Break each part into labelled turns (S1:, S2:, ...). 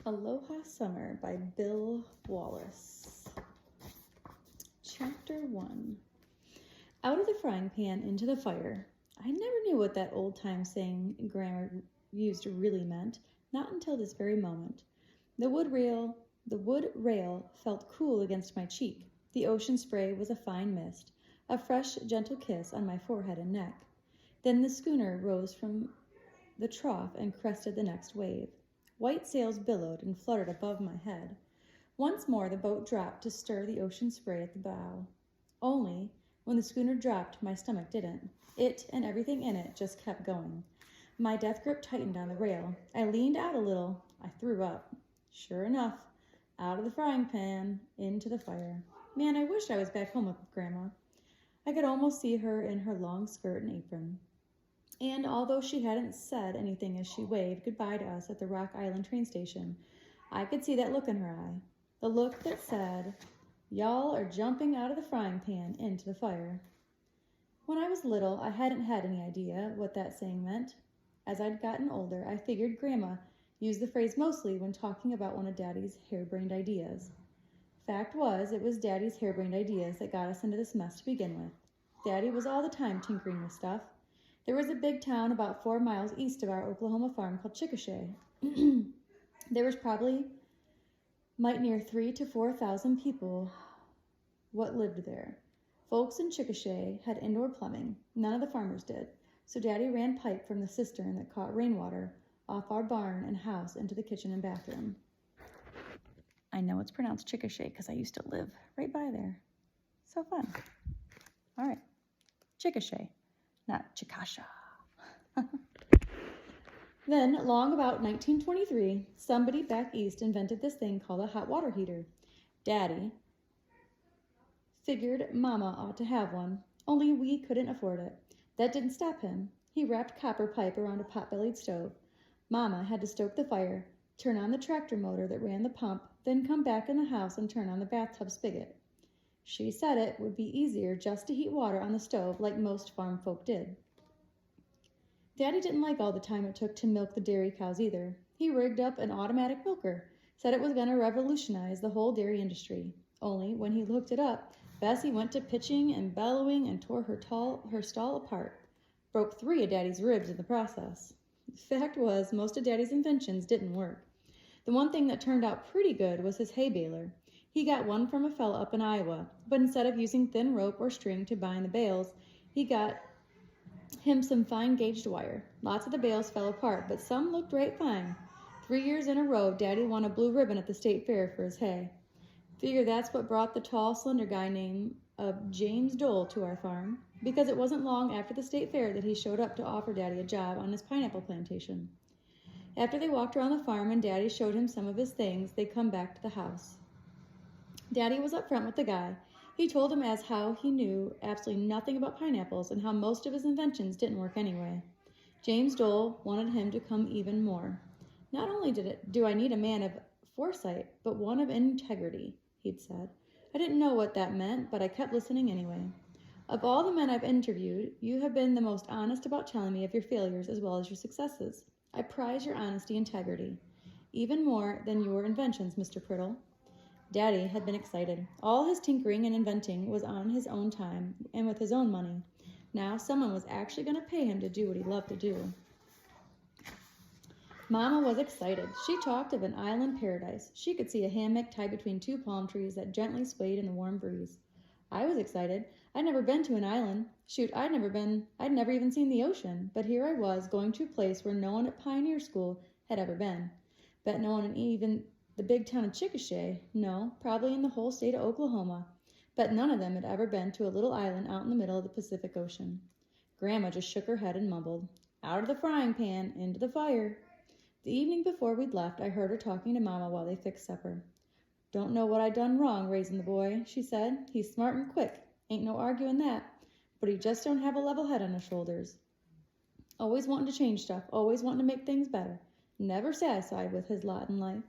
S1: Aloha Summer by Bill Wallace. Chapter 1. Out of the frying pan into the fire. I never knew what that old-time saying Grandma used really meant, not until this very moment. The wood rail felt cool against my cheek. The ocean spray was a fine mist, a fresh, gentle kiss on my forehead and neck. Then the schooner rose from the trough and crested the next wave. White sails billowed and fluttered above my head. Once more the boat dropped to stir the ocean spray at the bow. Only, when the schooner dropped, my stomach didn't. It and everything in it just kept going. My death grip tightened on the rail. I leaned out a little. I threw up. Sure enough, out of the frying pan, into the fire. Man, I wished I was back home with Grandma. I could almost see her in her long skirt and apron. And although she hadn't said anything as she waved goodbye to us at the Rock Island train station, I could see that look in her eye. The look that said, "Y'all are jumping out of the frying pan into the fire." When I was little, I hadn't had any idea what that saying meant. As I'd gotten older, I figured Grandma used the phrase mostly when talking about one of Daddy's harebrained ideas. Fact was, it was Daddy's harebrained ideas that got us into this mess to begin with. Daddy was all the time tinkering with stuff. There was a big town about 4 miles east of our Oklahoma farm called Chickasha. There was might near 3,000 to 4,000 people what lived there. Folks in Chickasha had indoor plumbing. None of the farmers did. So Daddy ran pipe from the cistern that caught rainwater off our barn and house into the kitchen and bathroom. I know it's pronounced Chickasha because I used to live right by there. So fun. All right, Chickasha. Not Chickasha. Then, along about 1923, somebody back east invented this thing called a hot water heater. Daddy figured Mama ought to have one, only we couldn't afford it. That didn't stop him. He wrapped copper pipe around a pot-bellied stove. Mama had to stoke the fire, turn on the tractor motor that ran the pump, then come back in the house and turn on the bathtub spigot. She said it would be easier just to heat water on the stove like most farm folk did. Daddy didn't like all the time it took to milk the dairy cows either. He rigged up an automatic milker, said it was going to revolutionize the whole dairy industry. Only when he hooked it up, Bessie went to pitching and bellowing and tore her stall apart. Broke 3 of Daddy's ribs in the process. The fact was, most of Daddy's inventions didn't work. The one thing that turned out pretty good was his hay baler. He got one from a fella up in Iowa, but instead of using thin rope or string to bind the bales, he got him some fine-gauged wire. Lots of the bales fell apart, but some looked right fine. 3 years in a row, Daddy won a blue ribbon at the state fair for his hay. Figure that's what brought the tall, slender guy named James Dole to our farm, because it wasn't long after the state fair that he showed up to offer Daddy a job on his pineapple plantation. After they walked around the farm and Daddy showed him some of his things, they come back to the house. Daddy was up front with the guy. He told him as how he knew absolutely nothing about pineapples and how most of his inventions didn't work anyway. James Dole wanted him to come even more. Not only do I need a man of foresight, but one of integrity, he'd said. I didn't know what that meant, but I kept listening anyway. Of all the men I've interviewed, you have been the most honest about telling me of your failures as well as your successes. I prize your honesty and integrity, even more than your inventions, Mr. Priddle. Daddy had been excited. All his tinkering and inventing was on his own time and with his own money. Now someone was actually going to pay him to do what he loved to do. Mama was excited. She talked of an island paradise. She could see a hammock tied between 2 palm trees that gently swayed in the warm breeze. I was excited. I'd never been to an island. Shoot, I'd never even seen the ocean. But here I was, going to a place where no one at Pioneer School had ever been. Bet no one in even the big town of Chickasha, no, probably in the whole state of Oklahoma. Bet none of them had ever been to a little island out in the middle of the Pacific Ocean. Grandma just shook her head and mumbled, "Out of the frying pan, into the fire." The evening before we'd left, I heard her talking to Mama while they fixed supper. "Don't know what I done wrong raising the boy," she said. "He's smart and quick. Ain't no arguing that. But he just don't have a level head on his shoulders. Always wanting to change stuff, always wanting to make things better. Never satisfied with his lot in life."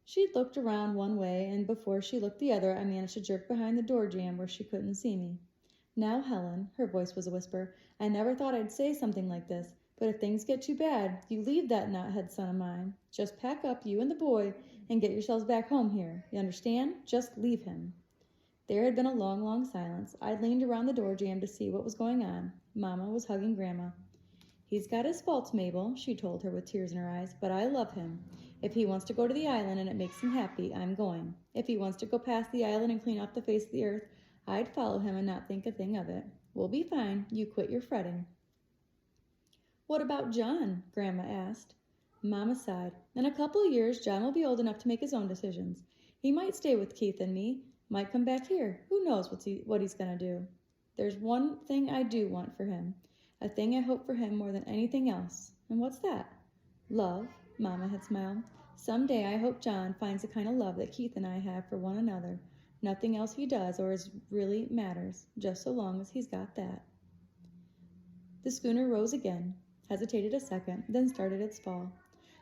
S1: She looked around one way, and before she looked the other, I managed to jerk behind the door jamb where she couldn't see me. "Now, Helen," her voice was a whisper, "I never thought I'd say something like this, But if things get too bad, you leave that knothead son of mine. Just pack up, you and the boy, and get yourselves back home here. You understand? Just leave him." There had been a long, long silence. I'd leaned around the door jamb to see what was going on. Mama was hugging Grandma. "He's got his faults, Mabel," she told her with tears in her eyes, "but I love him. If he wants to go to the island and it makes him happy, I'm going. If he wants to go past the island and clean off the face of the earth, I'd follow him and not think a thing of it. We'll be fine. You quit your fretting." "What about John?" Grandma asked. Mama sighed. "In a couple of years, John will be old enough to make his own decisions. He might stay with Keith and me, might come back here. Who knows what he's going to do? There's one thing I do want for him, a thing I hope for him more than anything else. And what's that?" "Love," Mama had smiled. "Someday I hope John finds the kind of love that Keith and I have for one another. Nothing else he does or is really matters, just so long as he's got that." The schooner rose again, hesitated a second, then started its fall.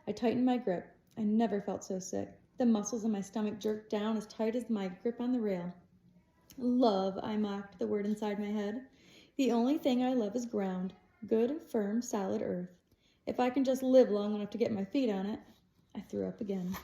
S1: I tightened my grip. I never felt so sick. The muscles in my stomach jerked down as tight as my grip on the rail. "Love," I mocked the word inside my head. "The only thing I love is ground. Good, firm, solid earth. If I can just live long enough to get my feet on it." I threw up again.